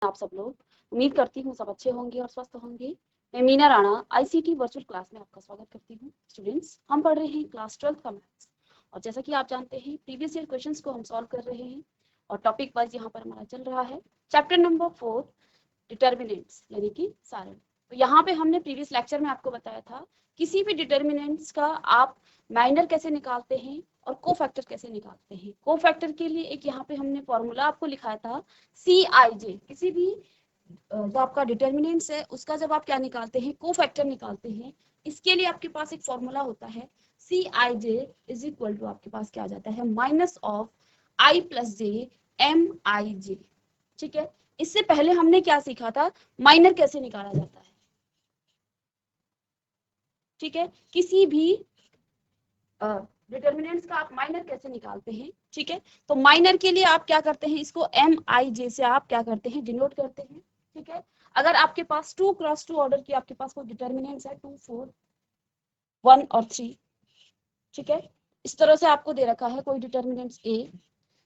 आप सब लोग, उम्मीद करती हूँ सब अच्छे होंगे और स्वस्थ होंगे। मैं Meena Rana ICT virtual class में आपका स्वागत करती हूँ। स्टूडेंट्स, हम पढ़ रहे हैं क्लास 12 का मैथ्स और जैसा कि आप जानते हैं प्रीवियस ईयर क्वेश्चंस को हम सॉल्व कर रहे हैं और टॉपिक वाइज यहाँ पर हमारा चल रहा है चैप्टर नंबर 4 डिटर्मिनेंट्स यानी कि सारण। तो यहाँ पे हमने प्रीवियस लेक्चर में आपको बताया था किसी भी डिटर्मिनेंट्स का आप माइनर कैसे निकालते हैं और कोफैक्टर कैसे निकालते हैं। कोफैक्टर के लिए एक यहाँ पे हमने फॉर्मूला आपको लिखाया था CIJ। किसी भी जो आपका डिटर्मिनेंट्स है उसका जब आप क्या निकालते हैं, कोफैक्टर निकालते हैं, इसके लिए आपके पास एक फॉर्मूला होता है CIJ इज इक्वल टू आपके पास क्या आ जाता है minus of I plus J MIJ। ठीक है, इससे पहले हमने क्या सीखा था, माइनर कैसे निकाला जाता है। ठीक है, किसी भी डिटर्मिनेंट्स का आप माइनर कैसे निकालते हैं। ठीक है, तो माइनर के लिए आप क्या करते हैं, इसको MIJ से आप क्या करते हैं, डिनोट करते हैं। ठीक है, अगर आपके पास 2 क्रॉस 2 ऑर्डर की आपके पास कोई डिटर्मिनेंट्स है 2, 4, 1 और 3, ठीक है, इस तरह से आपको दे रखा है कोई डिटर्मिनेंट्स A,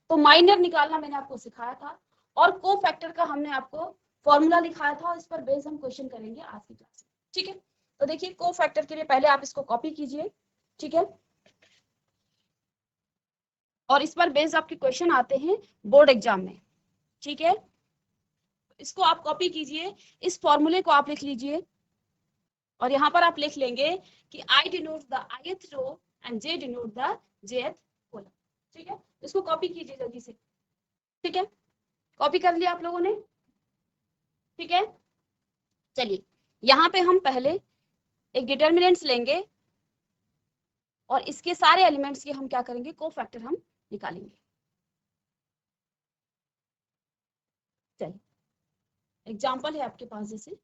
तो माइनर निकालना मैंने आपको सिखाया था और कोफैक्टर का हमने आपको फॉर्मूला लिखाया था। इस पर बेस हम क्वेश्चन करेंगे आज की क्लास में। ठीक है, तो देखिए कोफैक्टर के लिए पहले आप इसको कॉपी कीजिए। ठीक है, और इस पर बेस्ड आपके क्वेश्चन आते हैं बोर्ड एग्जाम में। ठीक है, इसको आप कॉपी कीजिए, इस फॉर्मूले को आप लिख लीजिए और यहाँ पर आप लिख लेंगे कि I denote the ith row and J denote the jth column. ठीक है, इसको कॉपी कीजिए जल्दी से। ठीक है, कॉपी कर लिया आप लोगों ने। ठीक है, चलिए यहाँ पे हम पहले एक डिटर्मिनेंट्स लेंगे और इसके सारे एलिमेंट्स के हम क्या करेंगे, कोफैक्टर हम निकालेंगे। चलिए एग्जाम्पल है आपके पास, जैसे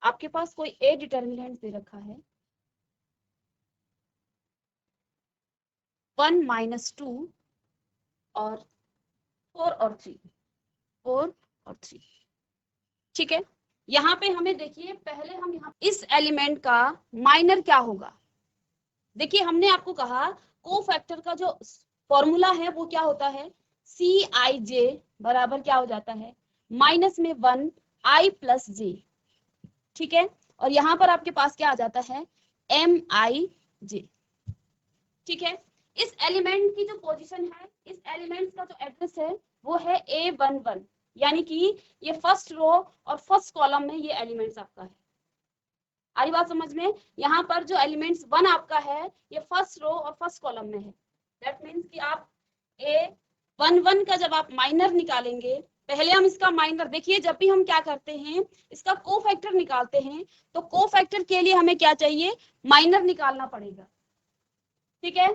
आपके पास कोई A डिटर्मिनेंट दे रखा है 1 - 2 और 4 और 3, 4 और 3। ठीक है, यहाँ पे हमें देखिए पहले हम यहाँ इस एलिमेंट का माइनर क्या होगा। देखिए हमने आपको कहा कोफैक्टर का जो फॉर्मूला है वो क्या होता है, CIJ बराबर क्या हो जाता है माइनस में 1 I प्लस J। ठीक है, और यहाँ पर आपके पास क्या आ जाता है MIJ। ठीक है, इस एलिमेंट की जो पोजीशन है, इस एलिमेंट का जो एड्रेस है वो है A11, यानी कि ये फर्स्ट रो और फर्स्ट कॉलम में ये एलिमेंट्स आपका है। आई बात समझ में, यहाँ पर जो एलिमेंट्स 1 आपका है ये फर्स्ट रो और फर्स्ट कॉलम में है। दैट मीन्स कि आप A11 का जब आप माइनर निकालेंगे, पहले हम इसका माइनर देखिए, जब भी हम क्या करते हैं इसका कोफैक्टर निकालते हैं तो कोफैक्टर के लिए हमें क्या चाहिए, माइनर निकालना पड़ेगा। ठीक है,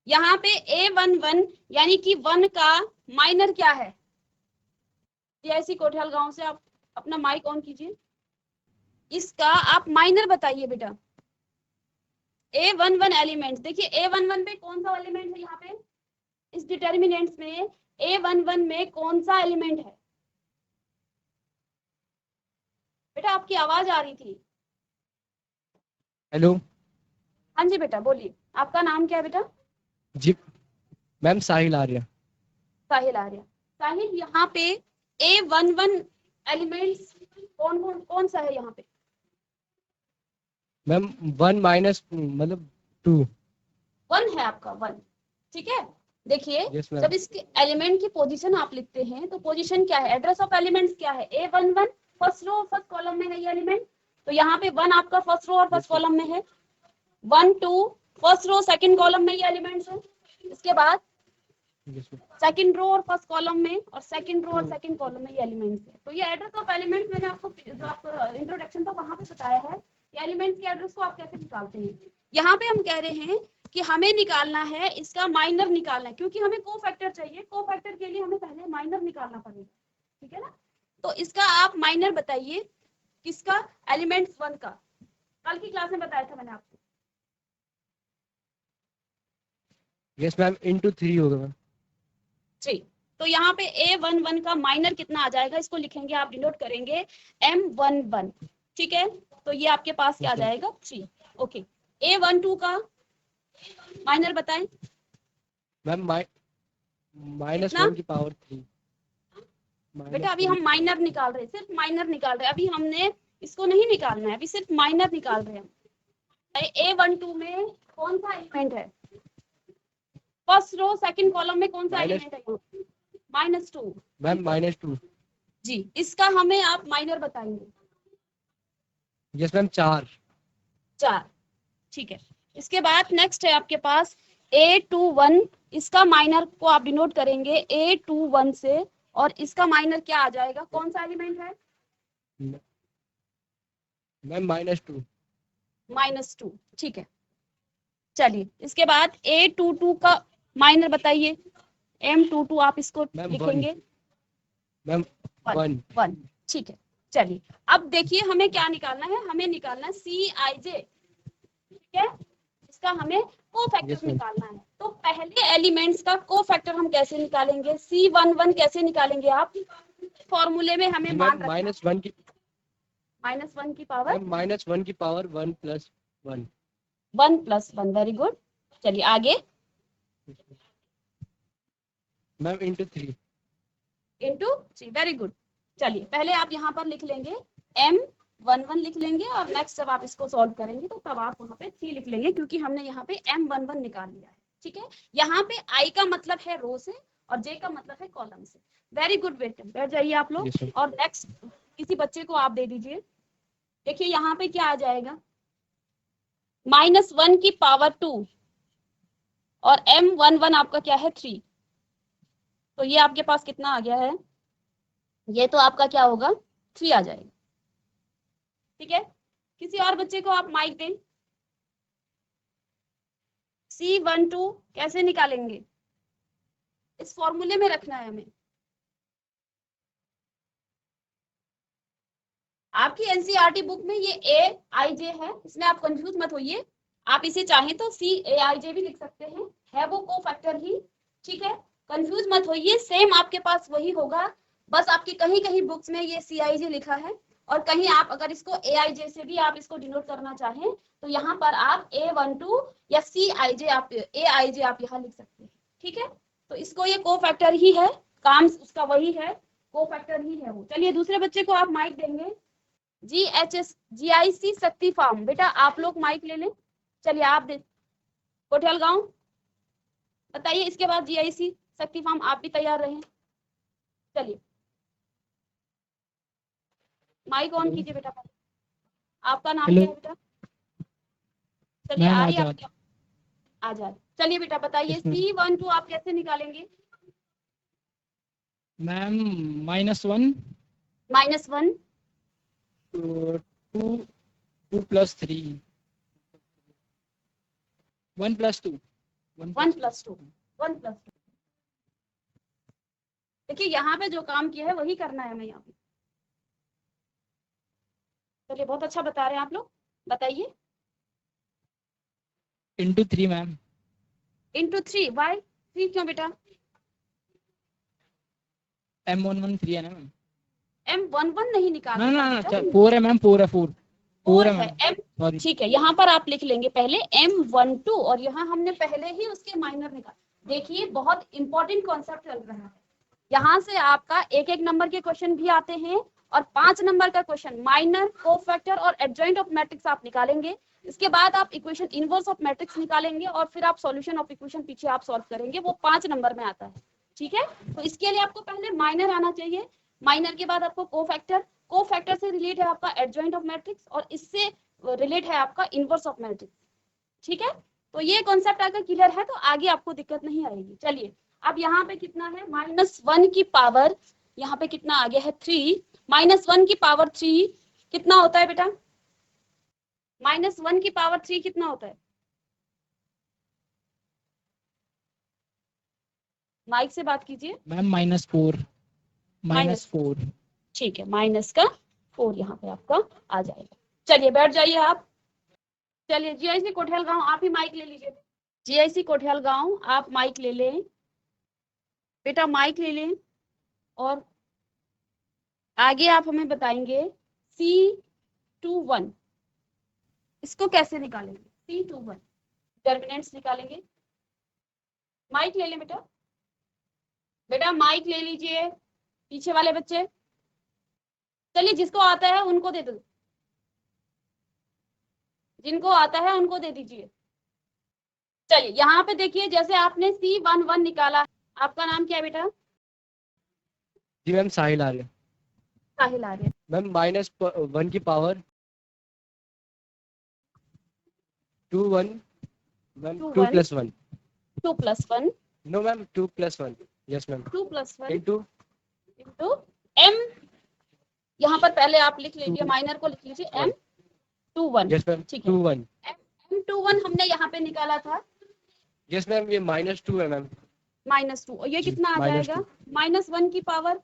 यहाँ पे A11 यानी कि 1 का माइनर क्या है, ऐसी कोठियाल गांव से आप अपना माइक ऑन कीजिए, इसका आप माइनर बताइए बेटा। A11 एलिमेंट देखिए, A11 में कौन सा एलिमेंट है, यहाँ पे इस डिटर्मिनेंट्स में A11 में कौन सा एलिमेंट है बेटा, आपकी आवाज आ रही थी। हेलो। हाँ जी बेटा बोलिए, आपका नाम क्या है बेटा? जी मैम, साहिल आर्या। साहिल आर्या। साहिल, यहाँ पे A11 एलिमेंट्स कौन सा है यहाँ पे? मैम 1 माइनस मतलब 2। 1 है आपका, 1। ठीक है, देखिए यस मैम। जब इसके एलिमेंट की पोजीशन आप लिखते हैं तो पोजीशन क्या है, एड्रेस ऑफ एलिमेंट्स क्या है, A11 first row first column में है ये एलिमेंट, तो यहाँ पे 1 आपका फर्स्ट रो और फर्स्ट कॉलम में है, 1 2 फर्स्ट रो सेकंड कॉलम में ये एलिमेंट्स है, इसके बाद सेकंड रो और फर्स्ट कॉलम में और सेकंड रो और सेकंड कॉलम में ये एलिमेंट्स है। तो ये एड्रेस ऑफ एलिमेंट्स मैंने आपको जो आपको इंट्रोडक्शन था वहां पे बताया है कि एलिमेंट्स के एड्रेस को आप कैसे निकालते हैं। यहाँ पे हम कह रहे हैं कि हमें निकालना है इसका माइनर निकालना है, क्योंकि हमें कोफैक्टर चाहिए, कोफैक्टर के लिए हमें पहले माइनर निकालना पड़ेगा। ठीक है ना, तो इसका आप माइनर बताइए, किसका, एलिमेंट्स 1 का, कल की क्लास में बताया था मैंने आपको। यस मैम, इनटू 3 होगा मैम। 3। तो यहाँ पे A11 का माइनर कितना आ जाएगा, इसको लिखेंगे, आप डिनोट करेंगे M11, ठीक है। तो ये आपके पास क्या आ Yes, ma'am. जाएगा 3। ओके, A12 का माइनर बताएं मैम माइनस कितना। 1 की पावर 3। बेटा माइनस अभी 1 हम की पावर माइनर निकाल रहे हैं, सिर्फ माइनर निकाल रहे हैं, अभी हमने इसको नहीं निकालना है, अभी सिर्फ माइनर निकाल रहे हैं। A12 में कौन सा एलिमेंट है, फर्स्ट रो सेकंड कॉलम में कौन सा माइनस एलिमेंट है, -2। मैम -2। जी, इसका हमें आप माइनर बताएंगे। Yes ma'am 4। 4, ठीक है। इसके बाद नेक्स्ट है आपके पास A21, इसका माइनर को आप डिनोट करेंगे A21 से, और इसका माइनर क्या आ जाएगा, कौन सा एलिमेंट है, मैम -2। -2, ठीक है। चलिए इसके बाद A22 का माइनर बताइए, M22 आप इसको मैम 1। लिखेंगे मैम 1। 1, ठीक है। चलिए अब देखिए हमें क्या निकालना है, हमें निकालना है Cij, ठीक है। इसका हमें कोफैक्टर यस मैम। निकालना है। तो पहले एलिमेंट्स का कोफैक्टर हम कैसे निकालेंगे, C11 कैसे निकालेंगे आप, फॉर्मूले में हमें मान मैम रखना -1 की -1 की पावर मैम -1 की पावर 1 + 1। 1 + 1, very good. चलिए आगे, मैम × 3। Into 3, very good. चलिए पहले आप यहाँ पर लिख लेंगे M11 लिख लेंगे, और नेक्स्ट जब आप इसको सॉल्व करेंगे तो तब आप वहाँ पे 3 लिख लेंगे, क्योंकि हमने यहाँ पे M11 निकाल लिया है, ठीक है। यहाँ पे I का मतलब है रो से और J का मतलब है कॉलम से। वेरी गुड बेटे, बैठ जाइए आप लोग। Yes ma'am. और नेक्स्ट किसी बच्चे को आप दे दीजिए। देखिए यहाँ पे क्या आ जाएगा, -1 की पावर 2, और M11 आपका क्या है 3। तो ये आपके पास कितना आ गया है, ये तो आपका क्या होगा 3 आ जाएगा, ठीक है। किसी और बच्चे को आप माइक दें। C12 कैसे निकालेंगे, इस फॉर्मूले में रखना है हमें। आपकी एनसीईआरटी बुक में ये AIJ है, इसमें आप कंफ्यूज मत होइए। आप इसे चाहें तो CAIJ भी लिख सकते हैं, है वो कोफैक्टर ही, ठीक है। कंफ्यूज मत होइए, सेम आपके पास वही होगा, बस आपकी कहीं कहीं बुक्स में ये CIJ लिखा है, और कहीं आप अगर इसको AIJ से भी आप इसको डिनोट करना चाहें तो यहाँ पर आप A12 या CIJ आप AIJ आप यहाँ लिख सकते हैं, ठीक है। तो इसको ये कोफैक्टर ही है, काम उसका वही है, कोफैक्टर ही है वो। चलिए दूसरे बच्चे को आप माइक देंगे। GIC शक्ति फार्म, बेटा आप लोग माइक ले लें। चलिए आप दे, कोठियाल गांव बताइए, इसके बाद GIC शक्ति फार्म, आप भी तैयार रहें। चलिए माइक ऑन कीजिए बेटा, आपका नाम क्या है बेटा, चलिए आ रही है आपकी आजाद। चलिए बेटा बताइए C12 आप कैसे निकालेंगे, मैम -1 -1 2 2 + 3 1 + 2 1 + 2 1 + 2। देखिए यहाँ पे जो काम किया है वही करना है हमें यहाँ पे। चलिए बहुत अच्छा बता रहे हैं आप लोग, बताइए। × 3 मैम। × 3, वाई 3 क्यों बेटा, M11 3 है ना मैम। M11 नहीं निकालना ना था बेटा, 4 है मैम, 4 है 4 4 है है मैम, M, सॉरी। ठीक है। यहाँ पर आप लिख लेंगे पहले M12, और यहाँ हमने पहले ही उसके माइनर निकाल। देखिए बहुत इंपॉर्टेंट कॉन्सेप्ट चल रहा है, यहाँ से आपका एक एक नंबर के क्वेश्चन भी आते हैं, और 5 नंबर का क्वेश्चन माइनर, कोफैक्टर और एडजॉइंट ऑफ मैट्रिक्स आप निकालेंगे। इसके बाद आप इक्वेशन इनवर्स ऑफ मैट्रिक्स निकालेंगे, और फिर आप सॉल्यूशन ऑफ इक्वेशन पीछे आप सॉल्व करेंगे, वो 5 नंबर में आता है, ठीक है। तो इसके लिए आपको पहले माइनर आना चाहिए, माइनर के बाद आपको कोफैक्टर, कोफैक्टर से रिलेट है आपका एडजॉइंट ऑफ मैट्रिक्स, और इससे रिलेट है आपका इनवर्स ऑफ मैट्रिक्स, ठीक है। तो ये कॉन्सेप्ट अगर क्लियर है तो आगे आपको दिक्कत नहीं आएगी। चलिए अब यहाँ पे कितना है, -1 की पावर, यहाँ पे कितना आ गया है 3, -1 की पावर 3 कितना होता है बेटा, -1 की पावर 3 कितना होता है, माइक से बात कीजिए। मैम -4 -4 ठीक है, माइनस का 4 यहाँ पे आपका आ जाएगा। चलिए बैठ जाइए आप। चलिए GIC कोठियाल गांव आप ही माइक ले लीजिए, GIC कोठियाल गांव आप माइक ले लें। बेटा माइक ले लें और आगे आप हमें बताएंगे C21 इसको कैसे निकालेंगे। C21 डिटर्मिनेंट्स निकालेंगे। माइक ले लें बेटा, बेटा माइक ले लीजिए पीछे वाले बच्चे। चलिए जिसको आता है उनको दे दो, जिनको आता है उनको दे दीजिए। चलिए यहाँ पे देखिए, जैसे आपने C11 निकाला, आपका नाम क्या है बेटा? जी मैम साहिल आर्य। साहिल आर्य। मैम -1 की power 2 1 ma'am 2 + 1 2 + 1 no ma'am 2 + 1 yes ma'am 2 + 1 into into M। यहाँ पर पहले आप लिख लीजिए, माइनर को लिख लीजिए M21। यस मैम ठीक है, 2 1 M21 हमने यहाँ पे निकाला था यस मैम ये -2 है मैम -2, और ये जी, कितना आ -2 जाएगा? -1 की पावर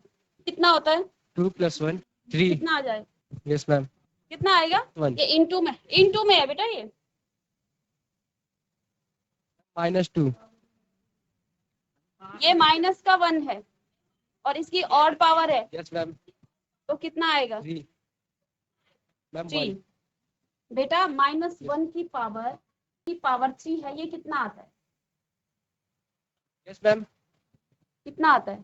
कितना होता है? 2 + 1 3 कितना आ जाएगा? यस मैम कितना आएगा? 1 ये इंटू में है बेटा, ये -2 ये माइनस का 1 है और इसकी ऑड पावर है, यस मैम तो कितना आएगा? 3 मैम 3। 1 बेटा -1 की पावर 3 है, ये कितना आता है? यस मैम कितना आता है?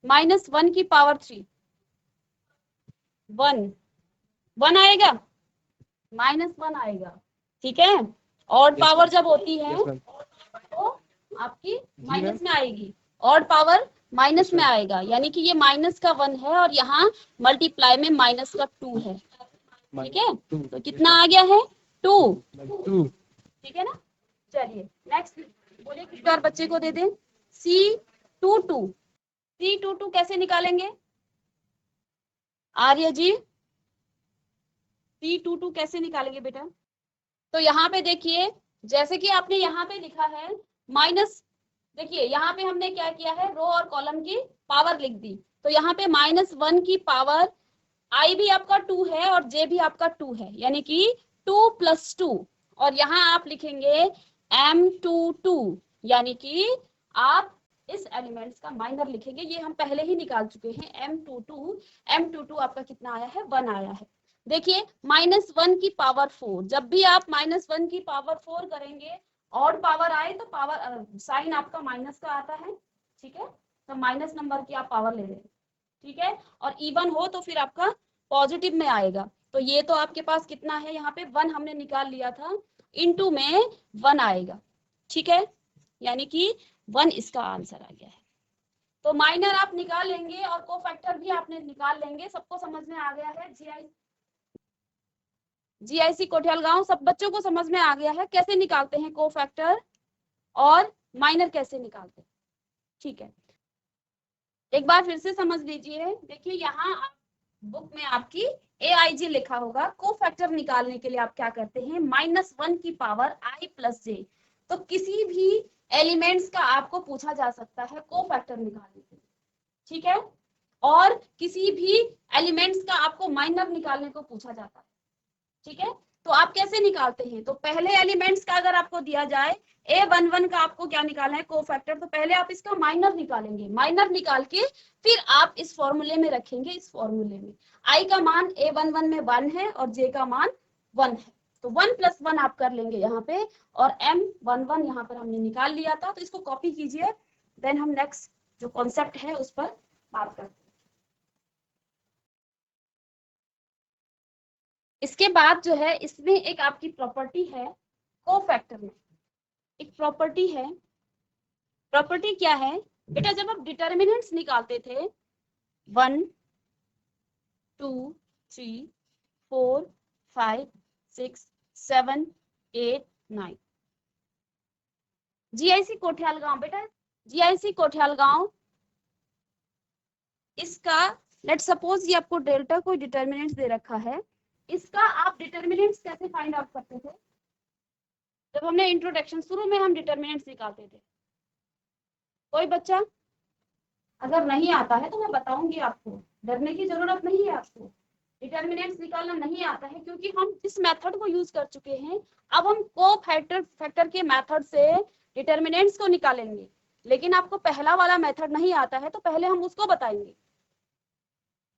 -1 की पावर 3 1 आएगा, -1 आएगा। ठीक है, ऑड Yes, पावर ma'am. जब होती है यस मैम तो आपकी जी, माइनस ma'am. में आएगी, ऑड पावर माइनस Yes, में ma'am. आएगा, यानी कि ये माइनस का 1 है और यहाँ मल्टीप्लाई में माइनस का 2 है। ठीक है, तो कितना आ गया है? 2। 2 ठीक है ना। चलिए नेक्स्ट बोलिए, किसी और बच्चे को दे दें। C22 कैसे निकालेंगे आर्य जी? C22 कैसे निकालेंगे बेटा? तो यहाँ पे देखिए, जैसे कि आपने यहाँ पे लिखा है माइनस, देखिए यहाँ पे हमने क्या किया है, रो और कॉलम की पावर लिख दी। तो यहाँ पे -1 की पावर I भी आपका 2 है और J भी आपका 2 है, यानी कि 2 + 2, और यहाँ आप लिखेंगे M22, यानी कि आप इस एलिमेंट्स का माइनर लिखेंगे। ये हम पहले ही निकाल चुके हैं। M22 आपका कितना आया है? 1 आया है। देखिए -1 की पावर 4, जब भी आप -1 की पावर 4 करेंगे, ऑड पावर आए तो पावर साइन आपका माइनस का आता है। ठीक है, तो माइनस नंबर की आप पावर ले रहे हैं। ठीक है, और इवन हो तो फिर आपका पॉजिटिव में आएगा। तो ये तो आपके पास कितना है, यहाँ पे 1 हमने निकाल लिया था, इनटू में 1 आएगा। ठीक है, यानी कि 1 इसका आंसर आ गया है। तो माइनर आप निकाल लेंगे और कोफैक्टर भी आपने निकाल लेंगे। सबको समझ में आ गया है? जीआईसी कोठियाल गांव सब बच्चों को समझ में आ गया है कैसे निकालते हैं कोफैक्टर और माइनर कैसे निकालते हैं। ठीक है, एक बार फिर से समझ लीजिए। देखिए यहाँ बुक में आपकी AIG लिखा होगा। कोफैक्टर निकालने के लिए आप क्या करते हैं, -1 की पावर I + J। तो किसी भी एलिमेंट्स का आपको पूछा जा सकता है कोफैक्टर निकालने के लिए। ठीक है, और किसी भी एलिमेंट्स का आपको माइनर निकालने को पूछा जाता है। ठीक है, तो आप कैसे निकालते हैं? तो पहले एलिमेंट्स का अगर आपको दिया जाए A11 का आपको क्या निकालना है, कोफैक्टर, तो पहले आप इसका माइनर निकालेंगे। माइनर निकाल के फिर आप इस फॉर्मूले में रखेंगे। इस फॉर्मूले में I का मान A11 में 1 है और J का मान 1 है, तो 1 + 1 आप कर लेंगे यहाँ पे, और M11 यहाँ पर हमने निकाल लिया था। तो इसको कॉपी कीजिए, देन हम नेक्स्ट जो कॉन्सेप्ट है उस पर बात करते हैं। इसके बाद जो है, इसमें एक आपकी प्रॉपर्टी है कोफैक्टर में, एक प्रॉपर्टी है। प्रॉपर्टी क्या है बेटा? जब आप डिटर्मिनेंट्स निकालते थे 1 2 3 4 5 6 7 8 9, जीआईसी कोठियाल गांव बेटा, जीआईसी कोठियाल गांव, इसका लेट सपोज ये आपको डेल्टा कोई डिटर्मिनेंट्स दे रखा है, इसका आप डिटर्मिनेंट्स कैसे फाइंड आउट करते थे? जब हमने इंट्रोडक्शन शुरू में हम डिटर्मिनेंट्स निकालते थे। कोई बच्चा अगर नहीं आता है तो मैं बताऊंगी आपको, डरने की जरूरत नहीं है आपको। डिटर्मिनेंट्स निकालना नहीं आता है क्योंकि हम इस मेथड को यूज कर चुके हैं। अब हम को फैक्टर के मेथड से डिटर्मिनेंट्स को निकालेंगे, लेकिन आपको पहला वाला मेथड नहीं आता है तो पहले हम उसको बताएंगे।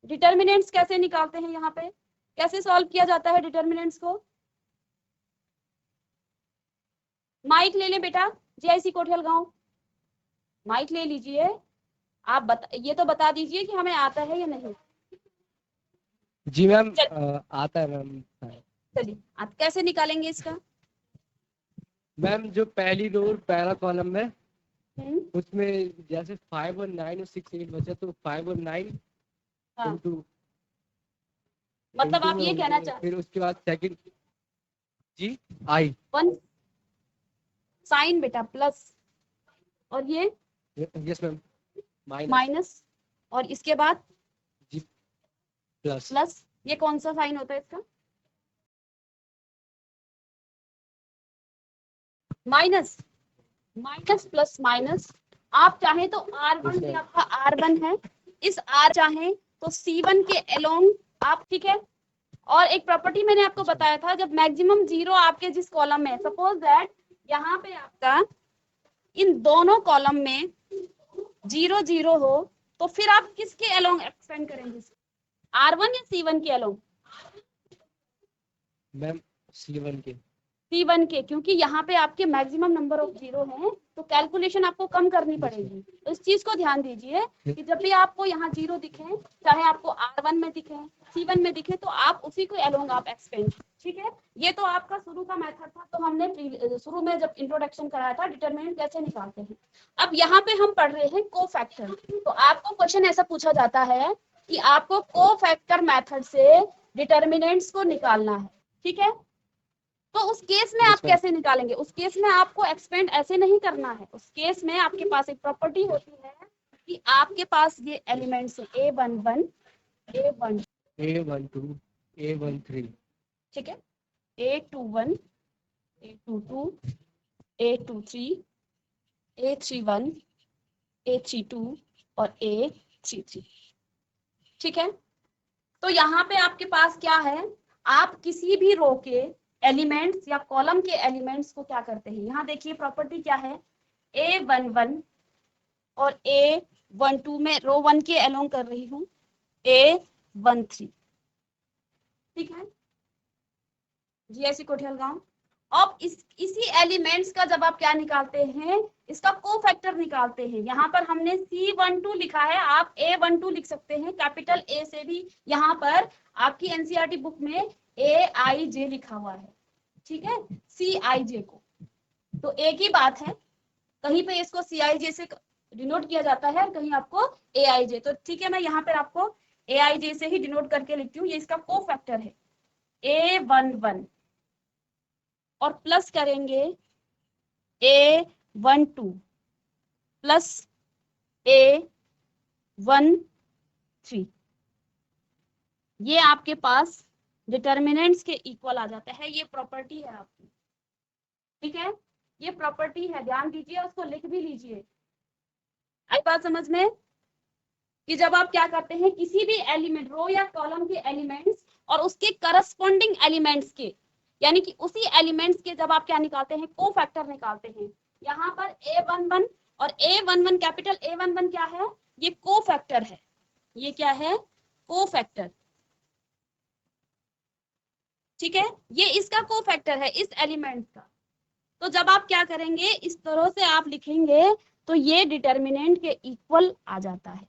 डिटर्मिनेंट्स कैसे निकालते हैं, यहाँ पे कैसे सॉल्व किया जाता है डिटर्मिनेंट्स को। माइक ले ले बेटा, जीआईसी कोठियल गांव, माइक ले लीजिए। आप ये तो बता दीजिए कि हमें आता है या नहीं। जी मैम, आता है मैम। चलिए आप कैसे निकालेंगे इसका। मैम जो पहली रो पहला कॉलम है हम्म, उसमें जैसे 5 और 9 और 6 8 बचा, तो 5 और 9 हाँ, इंटू मतलब आप ये कहना चाहते फिर उसके बाद सेकंड जी आई वन साइन बेटा प्लस, और ये यस मैम माइनस, और इसके बाद जी प्लस। प्लस। ये कौन सा साइन होता है इसका, माइनस। माइनस प्लस माइनस, आप चाहे तो R1 ये आपका R1 है, इस R चाहे तो C1 के अलोंग आप, ठीक है। और एक प्रॉपर्टी मैंने आपको बताया था, जब मैक्सिमम 0 आपके जिस कॉलम में, सपोज दैट यहाँ पे आपका इन दोनों कॉलम में 0 0 हो, तो फिर आप किसके अलोंग एक्सपेंड करेंगे, R1 या C1 के अलोंग। मैम C1 के। C1 के, क्योंकि यहाँ पे आपके मैक्सिमम नंबर ऑफ 0 हैं, तो कैलकुलेशन आपको कम करनी पड़ेगी। तो इस चीज को ध्यान दीजिए कि जब भी आपको यहाँ 0 दिखे, चाहे आपको R1 में दिखे, C1 में दिखे, तो आप उसी को अलोंग आप एक्सपेंड, ठीक है। ये तो आपका शुरू का मेथड था, तो हमने शुरू में जब इंट्रोडक्शन कराया था डिटरमिनेंट कैसे निकालते हैं। अब यहाँ पे हम पढ़ रहे हैं कोफैक्टर। तो आपको क्वेश्चन ऐसा पूछा जाता है कि आपको कोफैक्टर मेथड से डिटरमिनेंट्स को निकालना है, ठीक है। तो उस केस में आप कैसे निकालेंगे, उस केस में आपको एक्सपेंड ऐसे नहीं करना है। उस केस में आपके पास एक प्रॉपर्टी होती है कि आपके पास ये एलिमेंट्स है A11 A12 A12 A13, ठीक है, A21 A22 A23 A31 A32 और A33, ठीक है। तो यहाँ पे आपके पास क्या है, आप किसी भी रो के एलिमेंट्स या कॉलम के एलिमेंट्स को क्या करते हैं, यहाँ देखिए प्रॉपर्टी क्या है, A11 और A12 में रो 1 के अलोंग कर रही हूँ A13, ठीक है जीएससी कोठियल गांव। अब इसी एलिमेंट्स का जब आप क्या निकालते हैं, इसका कोफैक्टर निकालते हैं। यहाँ पर हमने C12 लिखा है, आप A12 लिख सकते हैं, कैपिटल A से भी। यहाँ पर आपकी एनसीईआरटी बुक में AIJ लिखा हुआ है, ठीक है, CIJ को तो एक ही बात है, कहीं पे इसको CIJ से डिनोट किया जाता है और कहीं आपको AIJ। तो ठीक है, मैं यहाँ पर आपको AIJ से ही डिनोट करके लिखती हूँ। ये इसका कोफैक्टर है A11 और प्लस करेंगे A12 प्लस A13, ये आपके पास डिटर्मिनेंट्स के इक्वल आ जाता है। ये प्रॉपर्टी है आपकी, ठीक है, ये प्रॉपर्टी है, ध्यान दीजिए, उसको लिख भी लीजिए। आई बात समझ में कि जब आप क्या करते हैं, किसी भी एलिमेंट रो या कॉलम के एलिमेंट्स और उसके करस्पॉन्डिंग एलिमेंट्स के, यानी कि उसी एलिमेंट्स के जब आप क्या निकालते हैं, कोफैक्टर निकालते हैं। यहाँ पर A11 और A11 कैपिटल A11 क्या है, ये कोफैक्टर है। ये क्या है, कोफैक्टर, ठीक है, ये इसका कोफैक्टर है इस एलिमेंट का। तो जब आप क्या करेंगे, इस तरह से आप लिखेंगे तो ये डिटर्मिनेंट के इक्वल आ जाता है,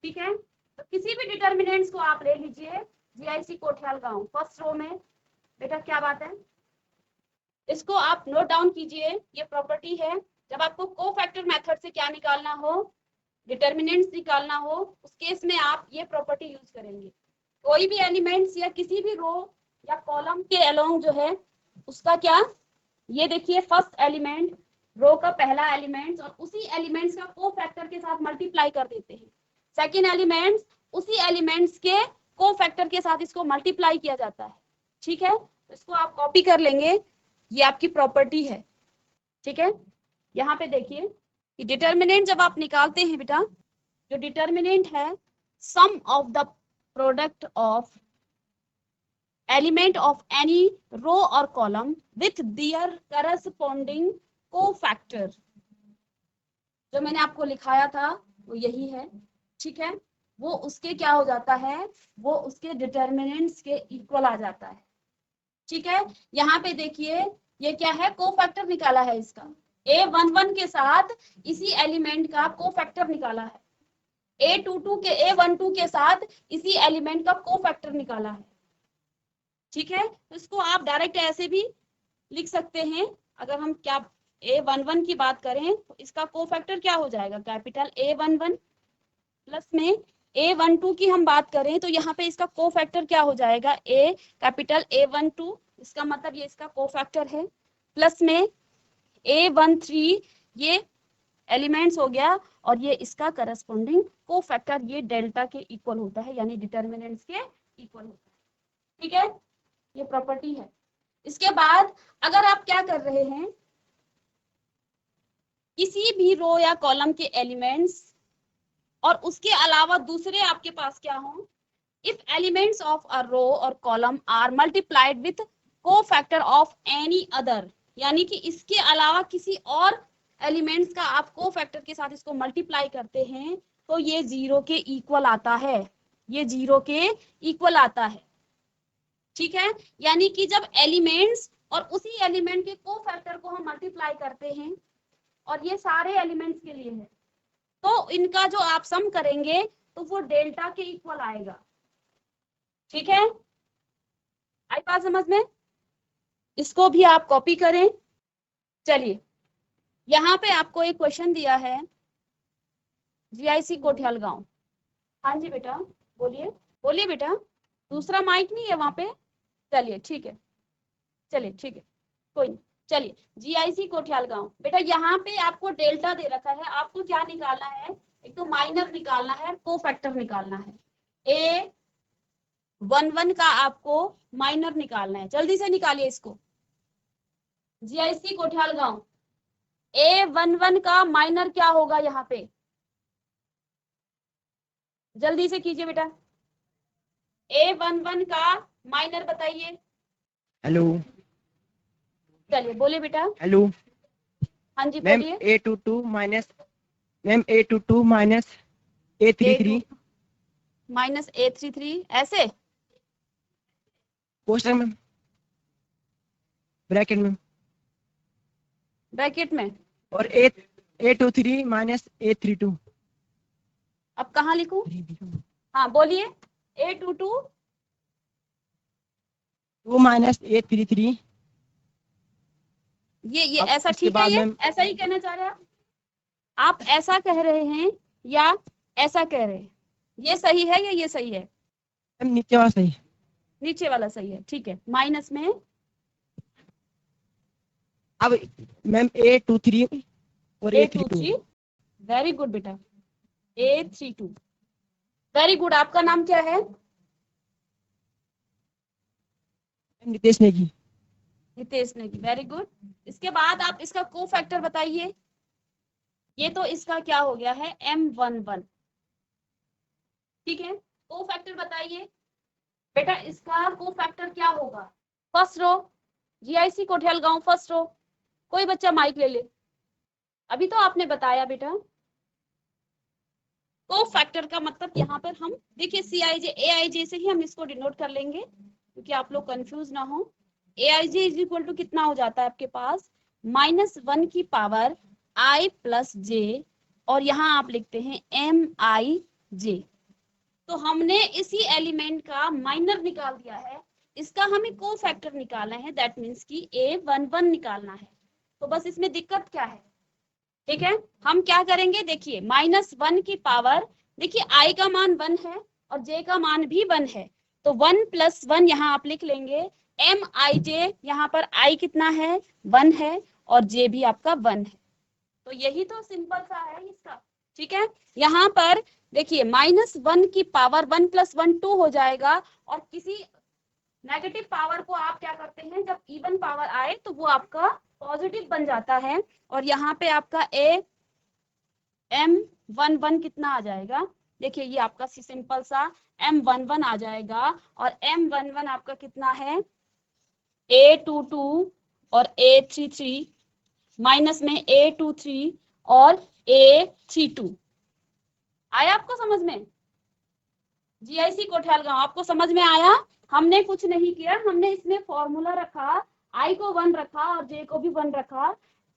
ठीक है। तो किसी भी डिटर्मिनेंट्स को आप ले लीजिए, जीआईसी कोठियाल गांव फर्स्ट रो में, बेटा क्या बात है, इसको आप नोट डाउन कीजिए। ये प्रॉपर्टी है, जब आपको कोफैक्टर मेथड से क्या निकालना हो, डिटर्मिनेंट्स निकालना हो, उस केस में आप ये प्रॉपर्टी यूज करेंगे। कोई भी एलिमेंट्स या किसी भी रो या कॉलम के अलोंग जो है उसका क्या, ये देखिए फर्स्ट एलिमेंट रो का पहला एलिमेंट और उसी एलिमेंट्स का कोफैक्टर के साथ मल्टीप्लाई कर देते हैं। सेकंड एलिमेंट्स उसी एलिमेंट्स के कोफैक्टर के साथ इसको मल्टीप्लाई किया जाता है, ठीक है। तो इसको आप कॉपी कर लेंगे, ये आपकी प्रॉपर्टी है, ठीक है। यहाँ पे देखिए कि डिटर्मिनेंट जब आप निकालते हैं बेटा, जो डिटर्मिनेंट है sum of the product of element of any row और column with their corresponding cofactor. जो मैंने आपको लिखाया था वो यही है, ठीक है। वो उसके क्या हो जाता है, वो उसके डिटर्मिनेंट्स के इक्वल आ जाता है, ठीक है। यहाँ पे देखिए ये क्या है, कोफैक्टर निकाला है इसका, A11 के साथ इसी एलिमेंट का कोफैक्टर निकाला है, A12 के साथ इसी एलिमेंट का कोफैक्टर निकाला है, ठीक है। तो इसको आप डायरेक्ट ऐसे भी लिख सकते हैं। अगर हम क्या A11 की बात करें तो इसका कोफैक्टर क्या हो जाएगा, कैपिटल A11, प्लस में A12 की हम बात करें तो यहाँ पे इसका कोफैक्टर क्या हो जाएगा, कैपिटल A12, इसका मतलब ये इसका कोफैक्टर है, प्लस में A13, ये एलिमेंट्स हो गया, और ये इसका करस्पॉन्डिंग कोफैक्टर, ये डेल्टा के इक्वल होता है, यानी डिटर्मिनेंट्स के इक्वल होता है, ठीक है। ये प्रॉपर्टी है। इसके बाद अगर आप क्या कर रहे हैं, किसी भी रो या कॉलम के एलिमेंट्स और उसके अलावा दूसरे आपके पास क्या हो, if elements of a row और column are multiplied with cofactor of any other, यानी कि इसके अलावा किसी और एलिमेंट्स का आप कोफैक्टर के साथ इसको मल्टीप्लाई करते हैं तो ये 0 के इक्वल आता है, ये 0 के इक्वल आता है, ठीक है। यानी कि जब एलिमेंट्स और उसी एलिमेंट के कोफैक्टर को हम मल्टीप्लाई करते हैं, और ये सारे एलिमेंट्स के लिए है, तो इनका जो आप सम करेंगे तो वो डेल्टा के इक्वल आएगा, ठीक है। आई बात समझ में? इसको भी आप कॉपी करें। चलिए यहाँ पे आपको एक क्वेश्चन दिया है, जीआईसी कोठियाल गांव। हाँ जी बेटा, बोलिए बोलिए बेटा, दूसरा माइक नहीं है वहां पे, चलिए ठीक है, चलिए ठीक है, कोई नहीं। चलिए जीआईसी कोठियाल गांव, बेटा यहाँ पे आपको डेल्टा दे रखा है, आपको क्या निकालना है, एक तो माइनर निकालना है, कोफैक्टर निकालना है, A11 का आपको माइनर निकालना है, जल्दी से निकालिए इसको। जीआईसी कोठियाल गांव, A11 का माइनर क्या होगा यहाँ पे, जल्दी से कीजिए बेटा, A11 का माइनर बताइए। हेलो चलिए बोलिए बेटा। हेलो हाँ जी मैम, बोलिए। A22 minus, ma'am A22 minus A33 minus A33, ऐसे क्वेश्चन मैम, ब्रैकेट में, ब्रैकेट में, और A23 माइनस A32। अब कहाँ लिखूं, हाँ बोलिए, A22 2 माइनस A33। ये अब ऐसा उसके ठीक है, बाद ये मैम, ऐसा ही कहना चाह रहे हैं आप ऐसा कह रहे हैं या ऐसा कह रहे हैं, ये सही है या ये सही है, मैम नीचे वाला सही है। नीचे वाला सही है, ठीक है। माइनस में अब मैम A23 और A32। A23, वेरी गुड बेटा, A32, वेरी गुड। आपका नाम क्या है, नितेश नेगी। Nitesh Negi, very good. इसके बाद आप इसका कोफैक्टर बताइए, ये तो इसका क्या हो गया है, M11, ठीक है। कोफैक्टर बताइए बेटा, इसका कोफैक्टर क्या होगा, फर्स्ट रो, जीआईसी कोठियाल गांव फर्स्ट रो, कोई बच्चा माइक ले ले, अभी तो आपने बताया बेटा। कोफैक्टर का मतलब यहाँ पर हम देखिए CIJ AIJ से ही हम इसको डिनोट कर लेंगे, क्योंकि आप लोग कंफ्यूज ना हो। AIJ इज इक्वल टू कितना हो जाता है आपके पास, -1 की पावर I प्लस J, और यहाँ आप लिखते हैं MIJ। तो हमने इसी एलिमेंट का माइनर निकाल दिया है, इसका हमें कोफैक्टर निकालना है, दैट मीन्स कि A11 निकालना है। तो बस इसमें दिक्कत क्या है, ठीक है। हम क्या करेंगे, देखिए -1 की पावर, देखिए I का मान 1 है और J का मान भी 1 है, तो 1 + 1 यहाँ आप लिख लेंगे, MIJ, यहाँ पर I कितना है, 1 है, और J भी आपका 1 है। तो यही तो सिंपल सा है इसका, ठीक है। यहाँ पर देखिए -1 की पावर 1 + 1 2 हो जाएगा, और किसी नेगेटिव पावर को आप क्या करते हैं, जब इवन पावर आए तो वो आपका पॉजिटिव बन जाता है, और यहाँ पे आपका M11 कितना आ जाएगा, देखिए ये आपका सिंपल सा M11 आ जाएगा और M11 आपका कितना है A22 और A33 माइनस में A23 और A32। आया आपको समझ में? GIC कोठियालगांव आपको समझ में आया? हमने कुछ नहीं किया, हमने इसमें फॉर्मूला रखा, I को 1 रखा और J को भी 1 रखा।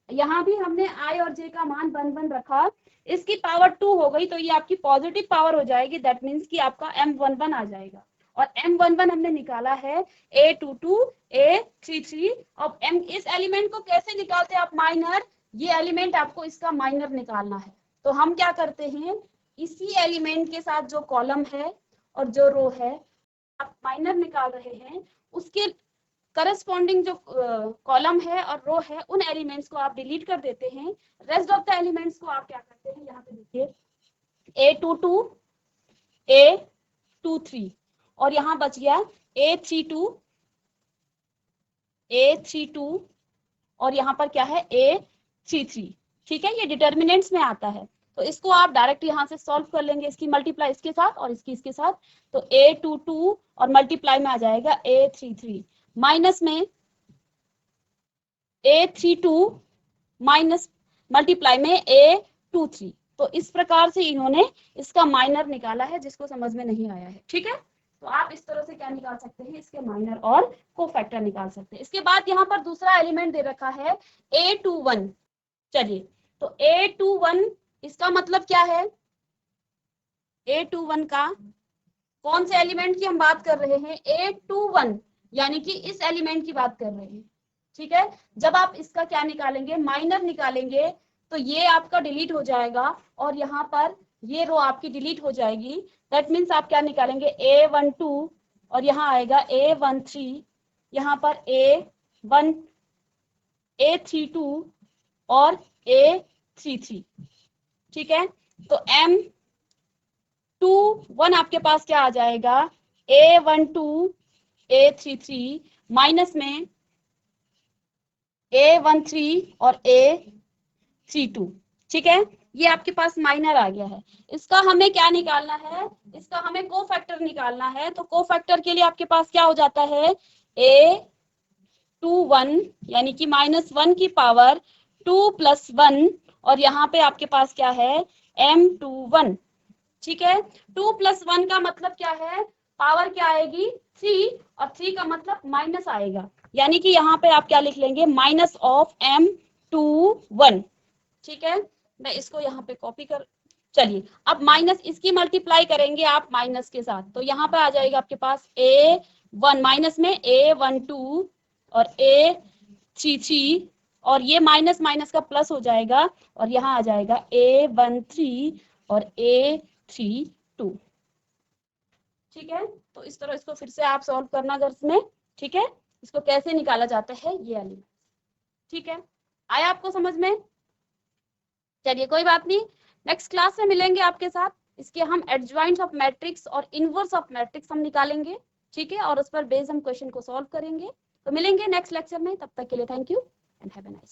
यहाँ भी हमने I और J का मान 1 रखा। इसकी पावर 2 हो गई तो ये आपकी पॉजिटिव पावर हो जाएगी। दैट मीन्स कि आपका M11 आ जाएगा और M11 हमने निकाला है A22 A33। अब इस एलिमेंट को कैसे निकालते हैं आप? माइनर, ये एलिमेंट आपको इसका माइनर निकालना है। तो हम क्या करते हैं, इसी एलिमेंट के साथ जो कॉलम है और जो रो है आप माइनर निकाल रहे हैं, उसके करस्पॉन्डिंग जो कॉलम है और रो है उन एलिमेंट्स को आप डिलीट कर देते हैं। रेस्ट ऑफ द एलिमेंट्स को आप क्या करते हैं, यहाँ पे देखिए A22 A23 और यहाँ बच गया A32 और यहाँ पर क्या है A33। ठीक है, ये डिटर्मिनेंट्स में आता है तो इसको आप डायरेक्ट यहाँ से सॉल्व कर लेंगे, इसकी मल्टीप्लाई इसके साथ और इसके साथ। तो A22 और मल्टीप्लाई में आ जाएगा A33 माइनस में A32 माइनस मल्टीप्लाई में A23। तो इस प्रकार से इन्होंने इसका माइनर निकाला है, जिसको समझ में नहीं आया है। ठीक है, तो आप इस तरह से क्या निकाल सकते हैं, इसके माइनर और कोफैक्टर निकाल सकते हैं। इसके बाद यहाँ पर दूसरा एलिमेंट दे रखा है A21। चलिए, तो A21 इसका मतलब क्या है, A21 का कौन से एलिमेंट की हम बात कर रहे हैं, A21 यानी कि इस एलिमेंट की बात कर रहे हैं। ठीक है, जब आप इसका क्या निकालेंगे, माइनर निकालेंगे तो ये आपका डिलीट हो जाएगा और यहाँ पर ये रो आपकी डिलीट हो जाएगी। दैट मीन्स आप क्या निकालेंगे A12 और यहाँ आएगा A13, यहाँ पर A32 और A33। ठीक है, तो M21 आपके पास क्या आ जाएगा, A12 A33 माइनस में A13 और A32। ठीक है, ये आपके पास माइनर आ गया है। इसका हमें क्या निकालना है, इसका हमें कोफैक्टर निकालना है। तो कोफैक्टर के लिए आपके पास क्या हो जाता है, A21 यानी कि -1 की पावर 2 + 1 और यहाँ पे आपके पास क्या है M21। ठीक है, 2 + 1 का मतलब क्या है, पावर क्या आएगी 3 और 3 का मतलब माइनस आएगा, यानी कि यहाँ पे आप क्या लिख लेंगे, -M21। ठीक है, मैं इसको यहाँ पे कॉपी कर, चलिए अब माइनस इसकी मल्टीप्लाई करेंगे आप माइनस के साथ, तो यहाँ पे आ जाएगा आपके पास A1 माइनस में A12 और A33 और ये माइनस माइनस का प्लस हो जाएगा और यहाँ आ जाएगा A13 और A32। ठीक है, तो इस तरह इसको फिर से आप सॉल्व करना घर में। ठीक है, इसको कैसे निकाला जाता है ये एलिमेंट। ठीक है, आया आपको समझ में? चलिए कोई बात नहीं, नेक्स्ट क्लास में मिलेंगे आपके साथ। इसके हम एडजॉइंट्स ऑफ मैट्रिक्स और इनवर्स ऑफ मैट्रिक्स हम निकालेंगे। ठीक है, और उस पर बेस हम क्वेश्चन को सॉल्व करेंगे। तो मिलेंगे नेक्स्ट लेक्चर में, तब तक के लिए thank you and have a nice day.